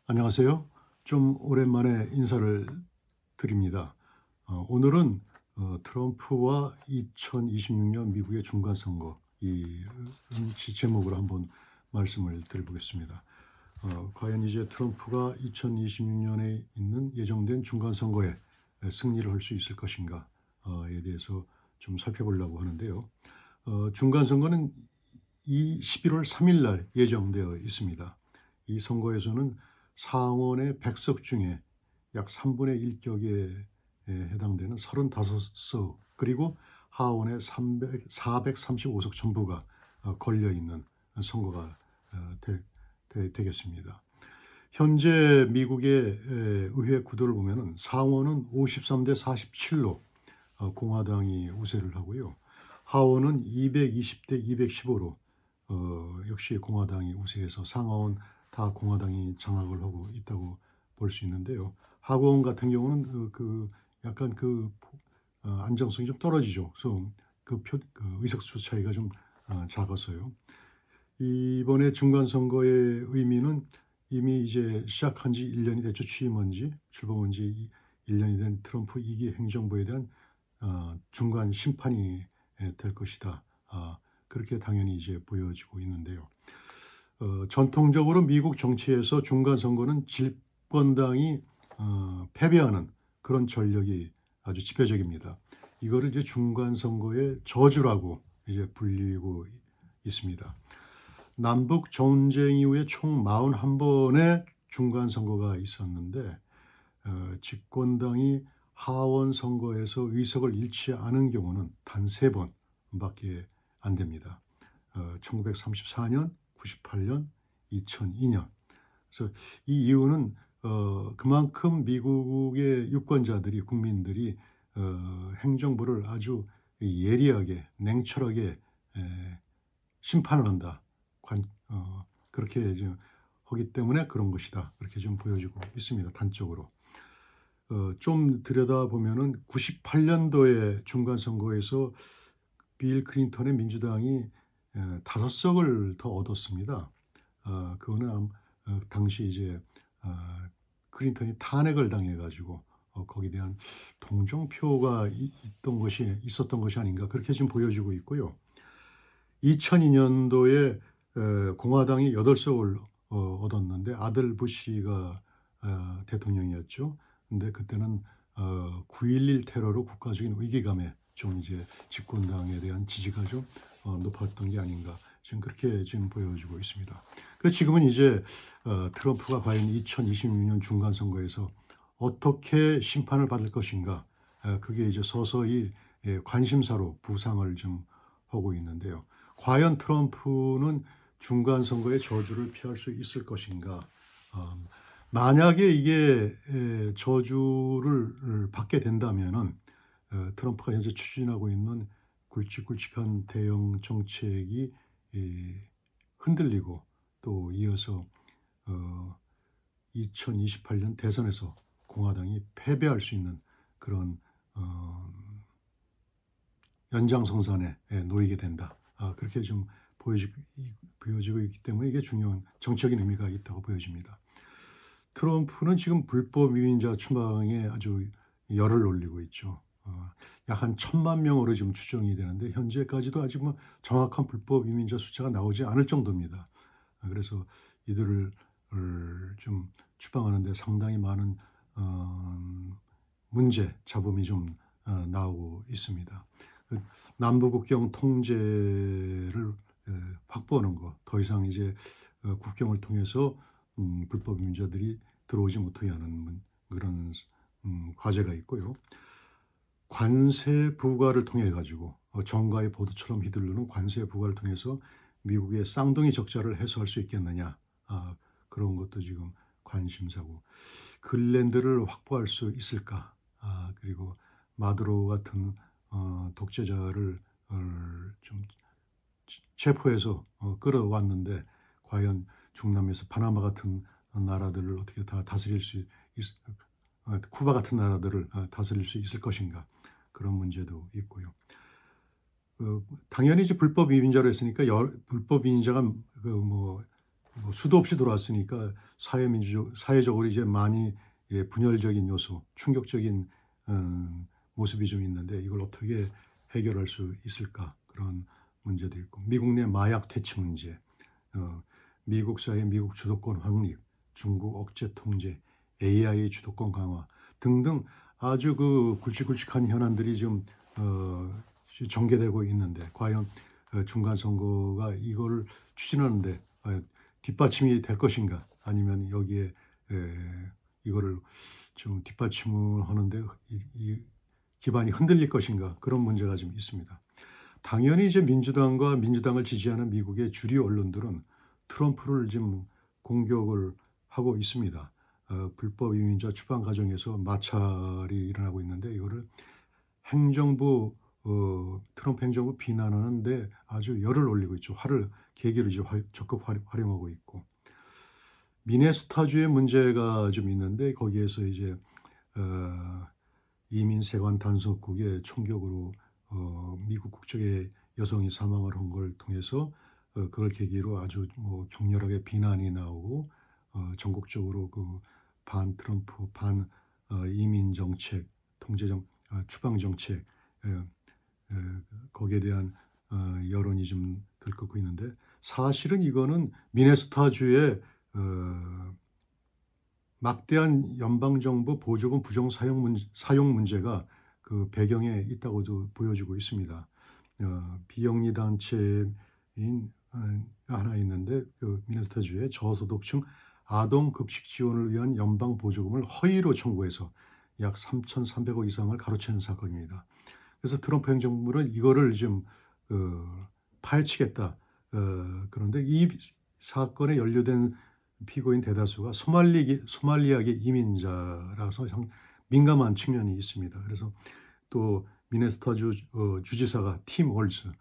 안녕하세요. 좀 오랜만에 인사를 드립니다. 오늘은 트럼프와 2026년 미국의 중간선거 제목으로 한번 말씀을 드려보겠습니다. 과연 이제 트럼프가 2026년에 있는 예정된 중간선거에 승리를 할 수 있을 것인가에 대해서 좀 살펴보려고 하는데요. 중간선거는 이 11월 3일 날 예정되어 있습니다. 이 선거에서는 상원의 100석 중에 약 3분의 1격에 해당되는 35석 그리고 하원의 435석 전부가 걸려 있는 선거가 되겠습니다. 현재 미국의 의회 구도를 보면은 상원은 53대 47로 공화당이 우세를 하고요. 하원은 220대 215로 역시 공화당이 우세해서 상하원 다 공화당이 장악을 하고 있다고 볼 수 있는데요. 하원 같은 경우는 약간 안정성이 좀 떨어지죠. 그래서 그 의석수 차이가 좀 작아서요. 이번에 중간선거의 의미는 이미 이제 시작한 지 1년이 됐죠. 출범한 지 1년이 된 트럼프 2기 행정부에 대한 중간 심판이 될 것이다. 그렇게 당연히 이제 보여지고 있는데요. 전통적으로 미국 정치에서 중간 선거는 집권당이 패배하는 그런 전력이 아주 지배적입니다. 이거를 이제 중간 선거의 저주라고 이제 불리고 있습니다. 남북 전쟁 이후에 총 41번의 중간 선거가 있었는데 집권당이 하원 선거에서 의석을 잃지 않은 경우는 단 3번밖에 안 됩니다. 1934년, 98년, 2002년. 그래서 이 이유는 그만큼 미국의 유권자들이 국민들이 행정부를 아주 예리하게 냉철하게 심판을 한다. 그렇게 이제 하기 때문에 그런 것이다. 그렇게 좀 보여지고 있습니다. 단적으로. 좀 들여다보면은 98년도에 중간선거에서 빌 클린턴의 민주당이 5석을 더 얻었습니다. 그거는 당시 이제 클린턴이 탄핵을 당해가지고 거기에 대한 동정표가 있었던 것이 아닌가 그렇게 지금 보여지고 있고요. 2002년도에 공화당이 8석을 얻었는데 아들 부시가 대통령이었죠. 근데 그때는 9.11 테러로 국가적인 위기감에 좀 이제 집권당에 대한 지지가 좀 높았던 게 아닌가 지금 그렇게 지금 보여지고 있습니다. 그 지금은 이제 트럼프가 과연 2026년 중간 선거에서 어떻게 심판을 받을 것인가 그게 이제 서서히 관심사로 부상을 좀 하고 있는데요. 과연 트럼프는 중간 선거의 저주를 피할 수 있을 것인가? 만약에 이게 저주를 받게 된다면은 트럼프가 현재 추진하고 있는 굵직굵직한 대형 정책이 흔들리고 또 이어서 2028년 대선에서 공화당이 패배할 수 있는 그런 연장성산에 놓이게 된다. 그렇게 좀 보여지고 있기 때문에 이게 중요한 정치적인 의미가 있다고 보여집니다. 트럼프는 지금 불법 이민자 추방에 아주 열을 올리고 있죠. 약 한 1,000만 명으로 지금 추정이 되는데 현재까지도 아직 뭐 정확한 불법 이민자 숫자가 나오지 않을 정도입니다. 그래서 이들을 좀 추방하는 데 상당히 많은 잡음이 좀 나오고 있습니다. 남부 국경 통제를 확보하는 것, 더 이상 이제 국경을 통해서 불법 이민자들이 들어오지 못하게 하는 그런 과제가 있고요. 관세 부과를 통해 가지고 정가의 보도처럼 휘두르는 관세 부과를 통해서 미국의 쌍둥이 적자를 해소할 수 있겠느냐 그런 것도 지금 관심사고 그랜드를 확보할 수 있을까 그리고 마두로 같은 독재자를 좀 체포해서 끌어왔는데 과연 중남미에서 파나마 같은 나라들을 어떻게 다 다스릴 수 쿠바 같은 나라들을 다스릴 수 있을 것인가 그런 문제도 있고요. 당연히 이제 불법 이민자로 했으니까 불법 이민자가 뭐 수도 없이 들어왔으니까 사회적으로 이제 많이 분열적인 요소, 충격적인 모습이 좀 있는데 이걸 어떻게 해결할 수 있을까 그런 문제도 있고 미국 내 마약 퇴치 문제, 미국 사회 미국 주도권 확립, 중국 억제 통제, AI 주도권 강화 등등 아주 그 굵직굵직한 현안들이 좀 전개되고 있는데 과연 중간 선거가 이걸 추진하는데 뒷받침이 될 것인가 아니면 여기에 이거를 좀 뒷받침을 하는데 이 기반이 흔들릴 것인가 그런 문제가 좀 있습니다. 당연히 이제 민주당과 민주당을 지지하는 미국의 주류 언론들은 트럼프를 지금 공격을 하고 있습니다. 불법 이민자 추방 과정에서 마찰이 일어나고 있는데 이거를 행정부 트럼프 행정부 비난하는데 아주 열을 올리고 있죠. 계기로 이제 적극 활용하고 있고 미네소타주의 문제가 좀 있는데 거기에서 이제 이민 세관 단속국의 총격으로 미국 국적의 여성이 사망을 한 걸 통해서 그걸 계기로 아주 뭐 격렬하게 비난이 나오고 전국적으로 그 반 트럼프 반 이민 정책 추방 정책 거기에 대한 여론이 좀 들끓고 있는데 사실은 이거는 미네소타주의 막대한 연방정부 보조금 부정 사용 문제가 그 배경에 있다고도 보여지고 있습니다. 비영리 단체인 하나 있는데 그 미네소타주의 저소득층 아동 급식 지원을 위한 연방 보조금을 허위로 청구해서 약 3,300억 이상을 가로채는 사건입니다. 그래서 트럼프 행정부는 이거를 좀 파헤치겠다. 그런데 이 사건에 연루된 피고인 대다수가 소말리아계 이민자라서 민감한 측면이 있습니다. 그래서 또 미네소타주 주지사가 팀 월즈,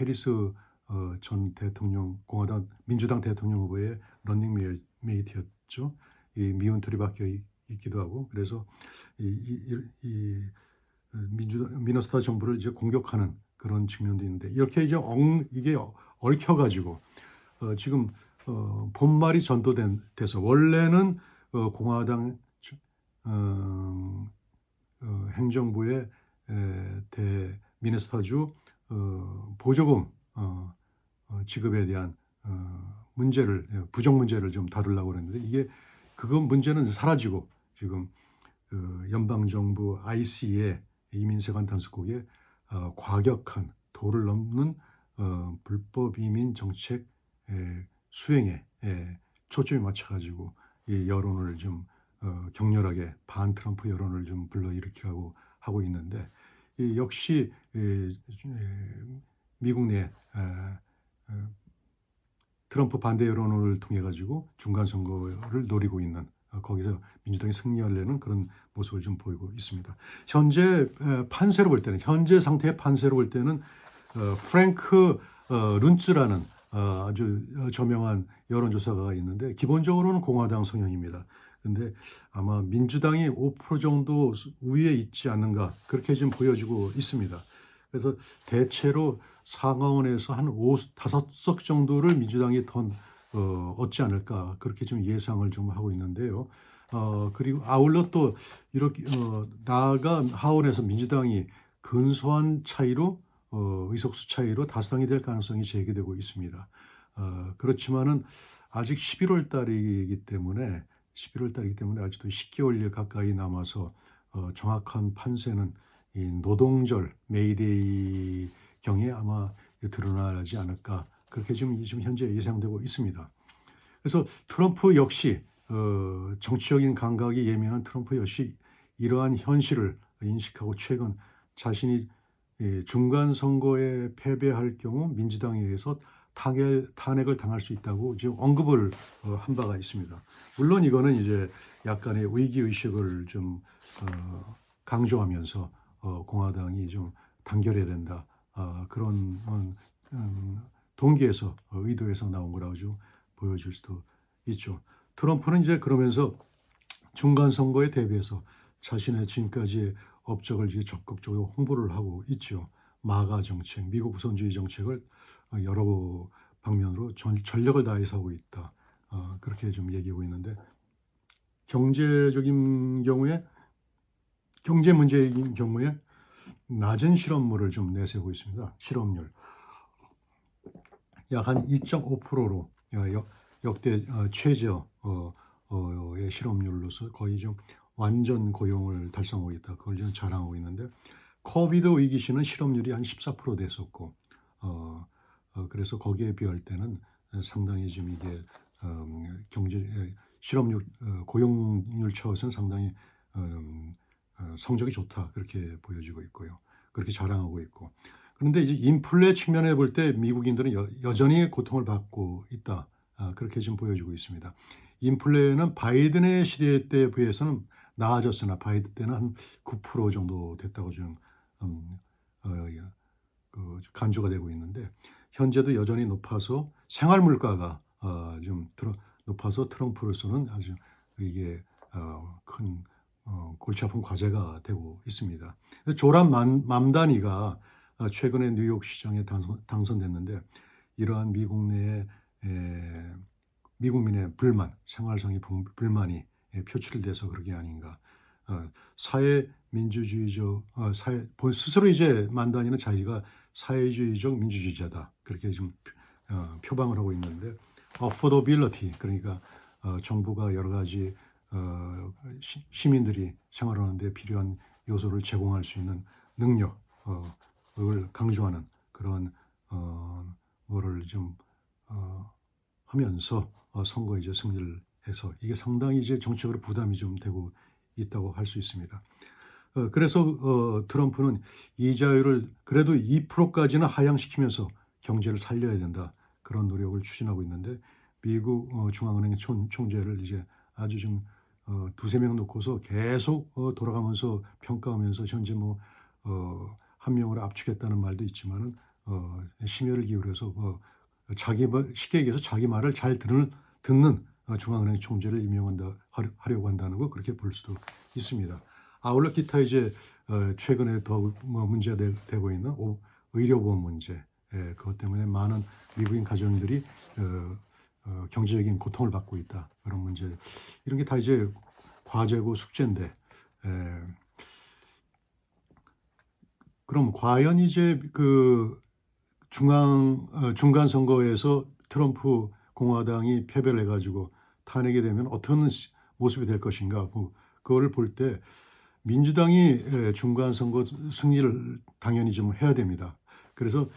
해리스 전 대통령 민주당 대통령 후보의 런닝메이트였죠. 이 미운털이 박혀 있기도 하고 그래서 미네소타 정부를 이제 공격하는 그런 측면도 있는데 이렇게 이제 이게 얽혀가지고 지금 본말이 전도돼서 원래는 공화당 행정부의 미네소타주 보조금 지급에 대한 부정 문제를 좀 다루려고 그랬는데 이게 그건 문제는 사라지고 지금 연방정부 IC의 이민세관 단속국의 과격한 도를 넘는 불법 이민 정책 수행에 초점이 맞춰가지고 이 여론을 좀 격렬하게 반 트럼프 여론을 좀 불러일으키려고 하고 있는데 역시 미국 내 트럼프 반대 여론을 통해 가지고 중간 선거를 노리고 있는 거기서 민주당이 승리하려는 그런 모습을 좀 보이고 있습니다. 현재 상태의 판세로 볼 때는 프랭크 룬츠라는 아주 저명한 여론조사가 있는데 기본적으로는 공화당 성향입니다. 근데 아마 민주당이 5% 정도 우위에 있지 않는가 그렇게 지금 보여지고 있습니다. 그래서 대체로 상하원에서 한 5석 정도를 민주당이 더 얻지 않을까 그렇게 좀 예상을 좀 하고 있는데요. 그리고 아울러 또 이렇게 나아가 하원에서 민주당이 근소한 차이로 의석수 차이로 다수당이 될 가능성이 제기되고 있습니다. 그렇지만은 아직 11월 달이기 때문에 아직도 10개월 가까이 남아서 정확한 판세는 이 노동절 메이데이 경에 아마 드러나지 않을까 그렇게 지금 현재 예상되고 있습니다. 그래서 트럼프 역시 정치적인 감각이 예민한 트럼프 역시 이러한 현실을 인식하고 최근 자신이 중간 선거에 패배할 경우 민주당에 의해서 탄핵을 당할 수 있다고 지금 언급을 한 바가 있습니다. 물론 이거는 이제 약간의 위기 의식을 좀 강조하면서 공화당이 좀 단결해야 된다 그런 동기에서 의도에서 나온 거라고 좀 보여줄 수도 있죠. 트럼프는 이제 그러면서 중간 선거에 대비해서 자신의 지금까지의 업적을 이제 적극적으로 홍보를 하고 있죠. 마가 정책, 미국 우선주의 정책을 여러 방면으로 전력을 다해서 하고 있다. 그렇게 좀 얘기하고 있는데 경제적인 경우에 경제 문제인 경우에 낮은 실업률을 좀 내세우고 있습니다. 실업률 약 한 2.5%로 역대 최저의 실업률로서 거의 좀 완전 고용을 달성하고 있다. 그걸 좀 자랑하고 있는데 코비드 위기 시는 실업률이 한 14% 됐었고 그래서 거기에 비할 때는 상당히 좀 이게 경제 실업률 고용률 차원에서는 상당히 성적이 좋다 그렇게 보여지고 있고요. 그렇게 자랑하고 있고 그런데 이제 인플레 측면에 볼 때 미국인들은 여전히 고통을 받고 있다. 그렇게 좀 보여지고 있습니다. 인플레는 바이든의 시대 때에 비해서는 나아졌으나 바이든 때는 한 9% 정도 됐다고 좀 음, 어, 간주가 되고 있는데 현재도 여전히 높아서 생활 물가가 좀 높아서 트럼프로서는 아주 이게 큰 골치 아픈 과제가 되고 있습니다. 조란 맘다니가 최근에 뉴욕 시장에 당선됐는데 이러한 미국 내의 미국민의 불만, 생활상의 불만이 표출돼서 그런 게 아닌가. 사회 민주주의적 사회 스스로 이제 만다니는 자기가 사회주의적 민주주의자다 그렇게 좀 표방을 하고 있는데 affordability 그러니까 정부가 여러 가지 시민들이 생활하는 데 필요한 요소를 제공할 수 있는 능력을 강조하는 그런 거를 좀 하면서 선거에 이제 승리를 해서 이게 상당히 이제 정치적으로 부담이 좀 되고 있다고 할 수 있습니다. 그래서 트럼프는 이자율을 그래도 2%까지는 하향시키면서 경제를 살려야 된다. 그런 노력을 추진하고 있는데 미국 중앙은행 총재를 이제 아주 좀 두세 명 놓고서 계속 돌아가면서 평가하면서 현재 뭐 한 명을 압축했다는 말도 있지만은 심혈을 기울여서 자기 쉽게 얘기해서 자기 말을 잘 듣는 중앙은행 총재를 임명한다 하려고 한다는 거 그렇게 볼 수도 있습니다. 아울러 기타 이제 최근에 더 문제가 되고 있는 의료보험 문제, 그것 때문에 많은 미국인 가정들이 경제적인 고통을 받고 있다 그런 문제 이런 게 다 이제 과제고 숙제인데 그럼 과연 이제 그 중간 선거에서 트럼프 공화당이 패배를 해가지고 탄핵이 되면 어떤 모습이 될 것인가 그거를 볼 때 민주당이 중간 선거 승리를 당연히 좀 해야 됩니다. 그래서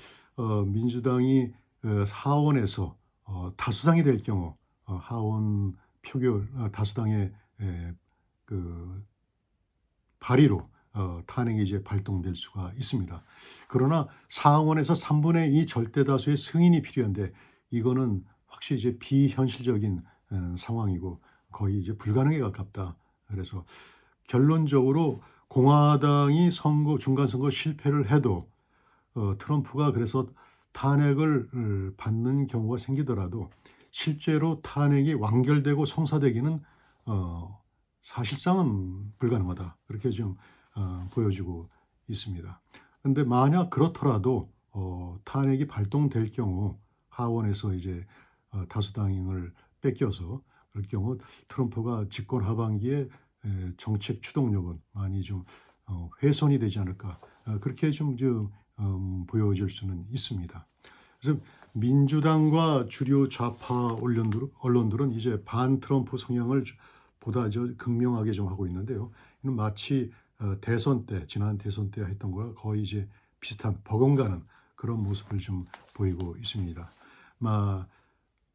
민주당이 하원에서 다수당이 될 경우 하원 표결 다수당의 그 발의로 탄핵이 이제 발동될 수가 있습니다. 그러나 상원에서 3분의 2 절대 다수의 승인이 필요한데 이거는 확실히 이제 비현실적인 상황이고 거의 이제 불가능에 가깝다. 그래서 결론적으로 공화당이 중간 선거 실패를 해도 트럼프가 그래서 탄핵을 받는 경우가 생기더라도 실제로 탄핵이 완결되고 성사되기는 사실상은 불가능하다. 그렇게 좀 보여지고 있습니다. 그런데 만약 그렇더라도 탄핵이 발동될 경우 하원에서 이제 다수당을 뺏겨서 그럴 경우 트럼프가 집권 하반기에 정책 추동력은 많이 좀 훼손이 되지 않을까 그렇게 좀 보여질 수는 있습니다. 그래서 민주당과 주류 좌파 언론들은 이제 반 트럼프 성향을 보다 극명하게 좀 하고 있는데요. 이는 마치 지난 대선 때 했던 거와 거의 이제 비슷한 버금가는 그런 모습을 좀 보이고 있습니다.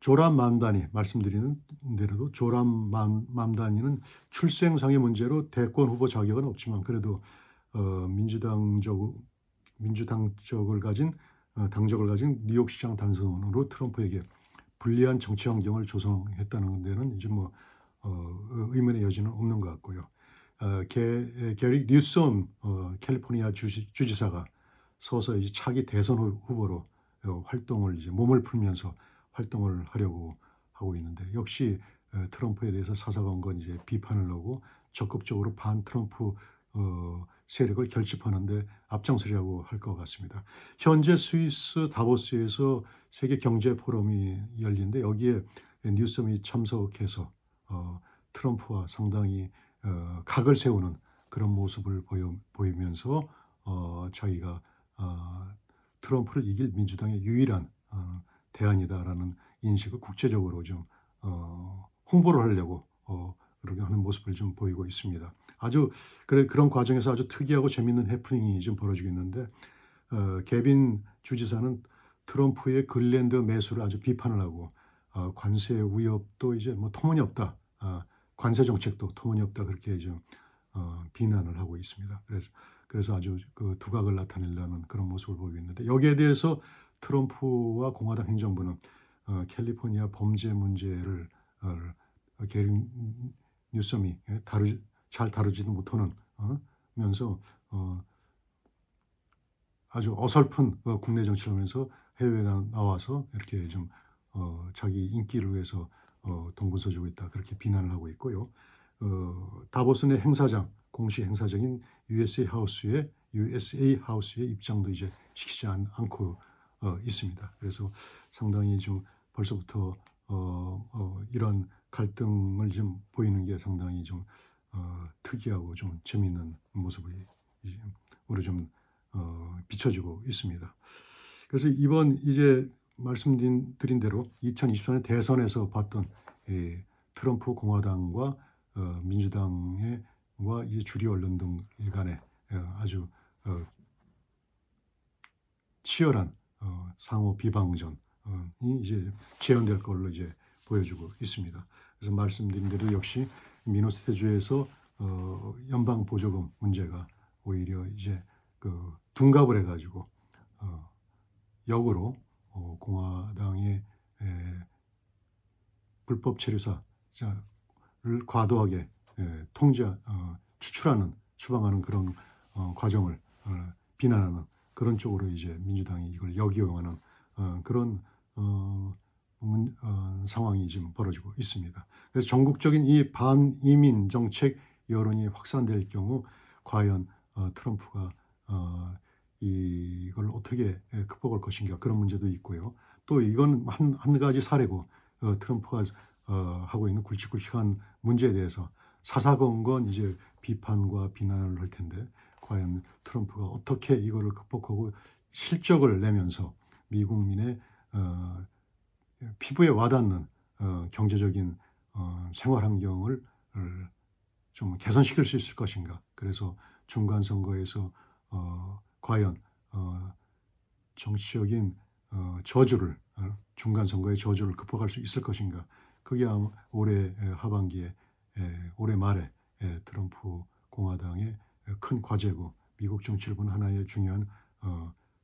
조람 맘다니 말씀드리는 대로도 조람 맘다니는 출생상의 문제로 대권 후보 자격은 없지만 그래도 민주당적을 가진 당적을 가진 뉴욕시장 당선으로 트럼프에게 불리한 정치 환경을 조성했다는 데는 이제 뭐 의문의 여지는 없는 것 같고요. 게리 뉴섬 캘리포니아 주지사가 서서히 차기 대선 후보로 활동을 이제 몸을 풀면서 활동을 하려고 하고 있는데 역시 트럼프에 대해서 사사건건 이제 비판을 하고 적극적으로 반 트럼프 세력을 결집하는데 앞장서려고 할 것 같습니다. 현재 스위스 다보스에서 세계 경제 포럼이 열리는데 여기에 뉴섬이 참석해서 트럼프와 상당히 각을 세우는 그런 모습을 보이면서 자기가 트럼프를 이길 민주당의 유일한 대안이다라는 인식을 국제적으로 좀 홍보를 하려고 그렇게 하는 모습을 좀 보이고 있습니다. 아주 그런 과정에서 아주 특이하고 재미있는 해프닝이 좀 벌어지고 있는데 개빈 주지사는 트럼프의 그린랜드 매수를 아주 비판을 하고 관세 위협도 이제 뭐 터무니없다, 관세 정책도 터무니없다 그렇게 좀 비난을 하고 있습니다. 그래서 아주 그 두각을 나타내려는 그런 모습을 보이고 있는데 여기에 대해서 트럼프와 공화당 행정부는 캘리포니아 범죄 문제를 게리 뉴섬이 잘 다루지도 못하는 면서 아주 어설픈 국내 정치를 하면서 해외에 나와서 이렇게 좀 자기 인기를 위해서 동분서주고 있다 그렇게 비난을 하고 있고요. 다보스 내 행사장 공식 행사장인 USA 하우스의 입장도 이제 시키지 않고 있습니다. 그래서 상당히 좀 벌써부터 이런 갈등을 좀 보이는 게 상당히 좀 특이하고 좀 재미있는 모습이 우리 좀 비춰지고 있습니다. 그래서 이번 이제 말씀드린 대로 2024년 대선에서 봤던 트럼프 공화당과 민주당과 이 주류 언론들 간의 아주 치열한 상호 비방전이 이제 재현될 걸로 이제 보여주고 있습니다. 그래서 말씀드린 대로 역시 미네소타주에서 연방 보조금 문제가 오히려 이제 그 둔갑을 해가지고 역으로 공화당의 불법 체류사를 과도하게 추방하는 그런 과정을 비난하는 그런 쪽으로 이제 민주당이 이걸 역이용하는 그런 상황이 지금 벌어지고 있습니다. 그래서 전국적인 이 반이민 정책 여론이 확산될 경우 과연 트럼프가 이걸 어떻게 극복할 것인가 그런 문제도 있고요. 또 이건 한 가지 사례고 트럼프가 하고 있는 굵직굵직한 문제에 대해서 사사건건 이제 비판과 비난을 할 텐데 과연 트럼프가 어떻게 이거를 극복하고 실적을 내면서 미국민의 피부에 와닿는 경제적인 생활 환경을 좀 개선시킬 수 있을 것인가. 그래서 중간 선거에서 과연 정치적인 저주를 중간 선거의 저주를 극복할 수 있을 것인가. 그게 아마 올해 하반기에 올해 말에 트럼프 공화당의 큰 과제고 미국 정치를 보는 하나의 중요한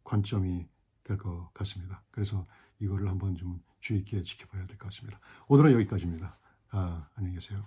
관점이 될 것 같습니다. 그래서 이거를 한번 좀 주의 있게 지켜봐야 될 것 같습니다. 오늘은 여기까지입니다. 안녕히 계세요.